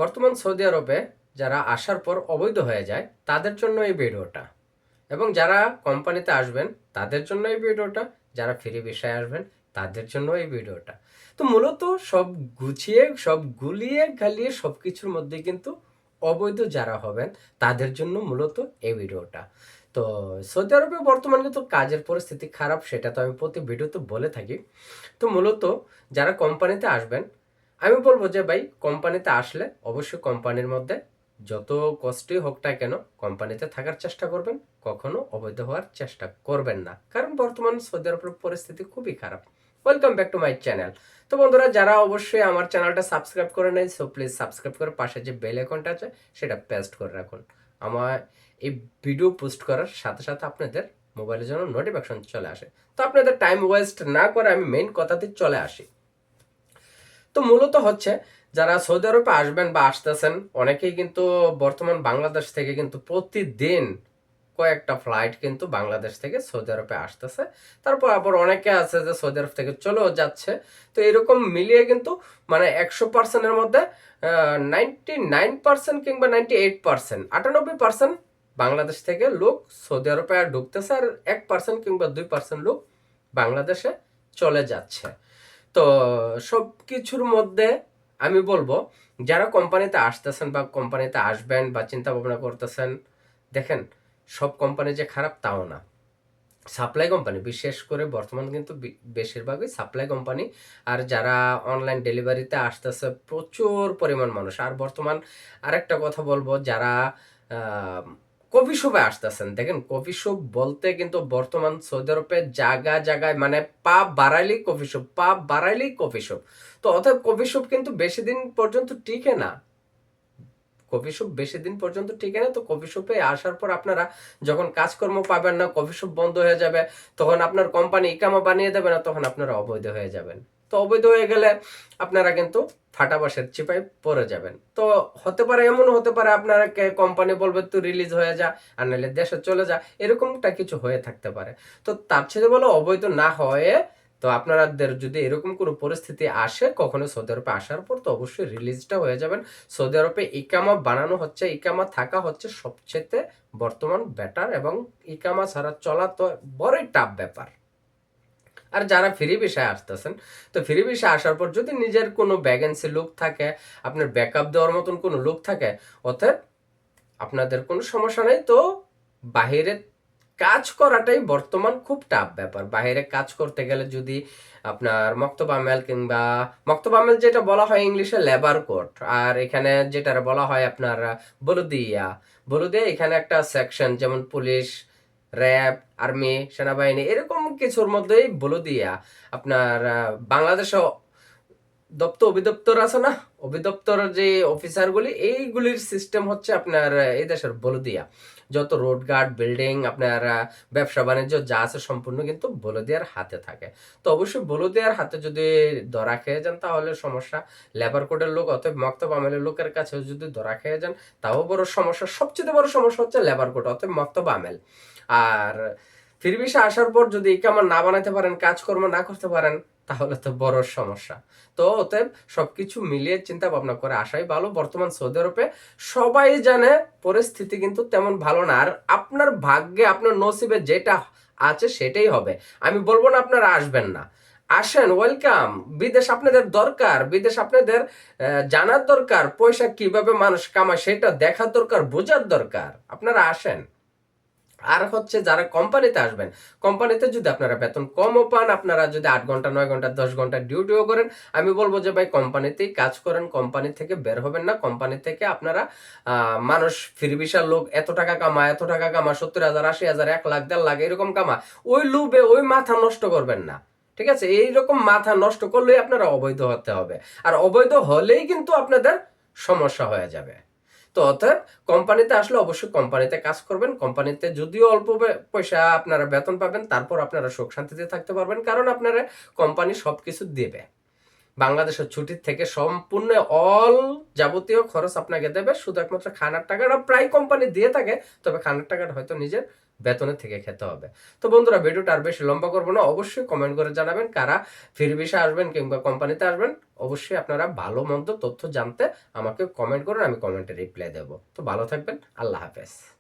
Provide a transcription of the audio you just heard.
বর্তমান সৌদি আরবে যারা আসার পর অবৈধ হয়ে যায় তাদের জন্য এই ভিডিওটা, এবং যারা কোম্পানিতে আসবেন তাদের জন্য এই ভিডিওটা, যারা ফ্রি ভিসায় আসবেন তাদের জন্য এই ভিডিওটা। তো মূলত সব গুছিয়ে সব গুলিয়ে গালিয়ে সব কিছুর মধ্যে কিন্তু অবৈধ যারা হবেন তাদের জন্য মূলত এই ভিডিওটা। তো সৌদি আরবে বর্তমানে কিন্তু কাজের পরিস্থিতি খারাপ, সেটা তো আমি প্রতি ভিডিওতে বলে থাকি। তো মূলত যারা কোম্পানিতে আসবেন, আমি বলবো যে ভাই কোম্পানিতে আসলে অবশ্যই কোম্পানির মধ্যে যত কষ্টই হোক না কেন কোম্পানিতে থাকার চেষ্টা করবেন, কখনো অবৈধ হওয়ার চেষ্টা করবেন না, কারণ বর্তমান সৌদি আরবের পরিস্থিতি খুবই খারাপ। Welcome back to my channel. তো বন্ধুরা, যারা অবশ্যই আমার চ্যানেলটা সাবস্ক্রাইব করে নেই, সো প্লিজ সাবস্ক্রাইব করে পাশে যে বেল আইকনটা আছে সেটা পেস্ট করে রাখুন। আমার এই ভিডিও পোস্ট করার সাথে সাথে আপনাদের মোবাইলের জন্য নোটিফিকেশন চলে আসে। তো আপনাদের টাইম ওয়েস্ট না করে আমি মেইন কথাতে চলে আসি। তো মূলত হচ্ছে যারা সৌদি আরবে আসবেন বা আসতেছেন, অনেকেই কিন্তু বর্তমান বাংলাদেশ থেকে কিন্তু প্রতিদিন কয়েকটা ফ্লাইট কিন্তু বাংলাদেশ থেকে সৌদি আরবে আসতেছে। তারপর আবার অনেকে আছে যে সৌদি আরব থেকে চলেও যাচ্ছে। তো এরকম মিলিয়ে কিন্তু মানে 100%-এর মধ্যে 99% কিংবা 98%, 98% বাংলাদেশ থেকে লোক সৌদি আরবে আর ঢুকতেছে, আর 1% কিংবা 2% লোক বাংলাদেশে চলে যাচ্ছে। তো সব কিছুর মধ্যে আমি বলবো, যারা কোম্পানিতে আসতেছেন বা কোম্পানিতে আসবেন বা চিন্তা ভাবনা করতেছেন, দেখেন সব কোম্পানি যে খারাপ তাও না। সাপ্লাই কোম্পানি বিশেষ করে বর্তমান কিন্তু বেশিরভাগই সাপ্লাই কোম্পানি। আর যারা অনলাইন ডেলিভারিতে আসতেছে প্রচুর পরিমাণ মানুষ। আর বর্তমান আরেকটা কথা বলবো, যারা কফি শপে আসতেছেন, দেখেন কফি শপ বলতে কিন্তু বর্তমান সৌদি আরবে জায়গায় জায়গায় মানে পাব বাড়াইলেই কফি শপ, পাব বাড়াইলেই কফি শপ। তো অতএব কফি শপ কিন্তু বেশি দিন পর্যন্ত টিকে না, কফি শপ বেশি দিন পর্যন্ত টিকে না। তো কফি শপে আসার পর আপনারা যখন কাজকর্ম পাবেন না, কফি শপ বন্ধ হয়ে যাবে, তখন আপনার কোম্পানি ইকামা বানিয়ে দেবে না, তখন আপনারা অবৈধ হয়ে যাবেন। তো অবৈধ হয়ে গেলে আপনারা কিন্তু ফাটাবাসের চিপায় পড়ে যাবেন। তো হতে পারে, এমন হতে পারে আপনারা কোম্পানি বলবে তুই রিলিজ হয়ে যা, আর নাহলে দেশে চলে যা, এরকমটা কিছু হয়ে থাকতে পারে। তো তার চেয়ে বলো অবৈধ না হয়ে, তো আপনাদের যদি এরকম কোনো পরিস্থিতি আসে কখনো সৌদি আরবে আসার পর, তো অবশ্যই রিলিজটা হয়ে যাবেন। সৌদি আরবে ইকামা বানানো হচ্ছে, ইকামা থাকা হচ্ছে সবচেয়ে বর্তমান বেটার, এবং ইকামা ছাড়া চলা তো বড়ই টাফ ব্যাপার। আর যারা ফ্রি ভিসায় আসতেছেন, তো ফ্রি ভিসায় আসার পর যদি নিজের কোনো ভ্যাকেন্সি লোক থাকে, আপনার ব্যাকআপ দেওয়ার মতন কোনো লোক থাকে, অতএব আপনাদের কোনো সমস্যা নেই। তো বাহিরে কাজ করাটাই বর্তমান খুব টাফ ব্যাপার। বাইরে কাজ করতে গেলে যদি আপনার মক্তব আমেল কিংবা মক্তব আমেল যেটা বলা হয় ইংলিশে লেবার কোড, আর এখানে যেটা বলা হয় আপনার বলুদিয়া, বলুদিয়া এখানে একটা সেকশন, যেমন পুলিশ, র্যাব, আর্মি, সেনাবাহিনী, এরকম কিছুর মধ্যেই বলুদিয়া। আপনার বাংলাদেশে দপ্তর অভিদপ্তর আছে না, অভিদপ্তর যে অফিসারগুলি, এইগুলির সিস্টেম হচ্ছে আপনার এই দেশের বলদিয়া। যত রোড গার্ড, বিল্ডিং, আপনার ব্যবসা বাণিজ্য যা আছে সম্পূর্ণ কিন্তু বলদিয়ার হাতে থাকে। তো অবশ্যই বলদিয়ার হাতে যদি ধরা খেয়ে যান তাহলে সমস্যা। লেবার কোডের লোক অতএব মক্তব আমেলের লোকের কাছে যদি ধরা খেয়ে যান তাও বড় সমস্যা। সবচেয়ে বড় সমস্যা হচ্ছে লেবার কোড অতএব মক্তব আমেল। আর ফির ভিসা আসার পর যদি ইকামা না বানাতে পারেন, কাজকর্ম না করতে পারেন, তাহলে তো বড় সমস্যা। তো অতএব সবকিছু মিলিয়ে চিন্তা ভাবনা করে আসাই ভালো। বর্তমান সৌদি আরবে সবাই জানে পরিস্থিতি কিন্তু তেমন ভালো না, আর আপনার ভাগ্যে আপনার নসিবে যেটা আছে সেটাই হবে। আমি বলবো না আপনারা আসবেন না, আসেন, ওয়েলকাম। বিদেশ আপনাদের দরকার, বিদেশ আপনাদের জানার দরকার, পয়সা কিভাবে মানুষ কামায় সেটা দেখার দরকার, বোঝার দরকার, আপনারা আসেন। আর হচ্ছে যারা কোম্পানিতে আসবেন, কোম্পানিতে যদি আপনারা বেতন কমও পান, আপনারা যদি 8 ঘন্টা, 9 ঘন্টা, 10 ঘন্টা ডিউটিও করেন, আমি বলবো যে ভাই কোম্পানিতেই কাজ করেন, কোম্পানি থেকে বের হবেন না। কোম্পানি থেকে আপনারা মানুষ ফ্রি ভিসার লোক এত টাকা কামা, এত টাকা কামা, 70,000, 80,000, 1 লাখ, 1.5 লাখ এরকম কামা, ওই লোভে ওই মাথা নষ্ট করবেন না। ঠিক আছে, এইরকম মাথা নষ্ট করলেই আপনারা অবৈধ হতে হবে, আর অবৈধ হলেই কিন্তু আপনাদের সমস্যা হয়ে যাবে। তো অতএব কোম্পানিতে আসলে অবশ্যই কোম্পানিতে কাজ করবেন। কোম্পানিতে যদিও অল্প পয়সা আপনারা বেতন পাবেন, তারপর আপনারা সুখ শান্তিতে থাকতে পারবেন, কারণ আপনারা কোম্পানি সবকিছু দেবে। বাংলাদেশের ছুটির থেকে সম্পূর্ণ অল যাবতীয় খরচ আপনাকে দেবে, শুধু একমাত্র খানার টাকাটা প্রায় কোম্পানি দিয়ে থাকে, তবে খানার টাকাটা হয়তো নিজের বেতনের থেকে খেতে হবে। তো বন্ধুরা, ভিডিওটা আর বেশি লম্বা করবো না, অবশ্যই কমেন্ট করে জানাবেন কারা ফ্রি ভিসা আসবেন কিংবা কোম্পানিতে আসবেন। অবশ্যই আপনারা ভালো মন্দ তথ্য জানতে আমাকে কমেন্ট করুন, আমি কমেন্টে রিপ্লাই দেবো। তো ভালো থাকবেন, আল্লাহ হাফেজ।